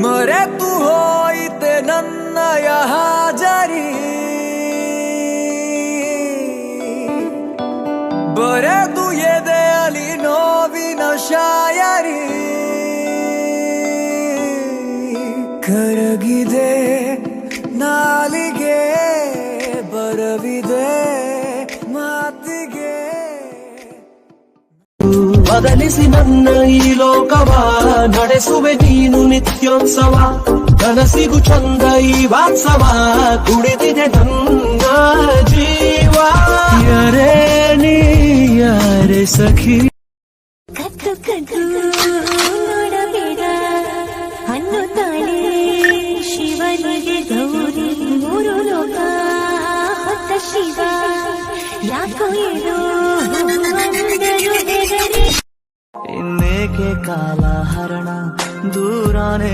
ಮರೆತು ಹೋಯಿತೆ ನನ್ನಯ ಹಾಜರಿ, ಬರೆದು ಎದೆಯಲಿ ನೋವಿನ ಶಾಯರಿ. ಕರಗಿದೆ ನಾಲಿಗೆ, ಬರವಿದೆ ಮಾತಿಗೆ. ಬದಲಿಸಿ ನನ್ನ ಈ ಲೋಕವ, ನಡೆಸುವೆ ನೀನು ನಿತ್ಯೋತ್ಸವ. ಕನಸಿಗೂ ಚಂದ ಈ ವಾತ್ಸವ, ಕುಡಿದಿದೆ ನನ್ನ ಜೀವ. ಯಾರೇ ನೀ ಯಾರೇ ಸಖಿ, ಕದ್ದು ಕದ್ದು ನೋಡಬೇಡ ಅನ್ನುತ್ತಾಳೆ ಶಿವನಿಗೆ ಗೌರಿ. ಮೂರು ಲೋಕ ಹೊತ್ತ ಶಿವ, ಯಾಕೋ ಏನೋ ಅಂದರು ಹೆದರಿ. ಇನ್ನೇಕೆ ಕಾಲ ಹರಣ ದೂರಾನೆ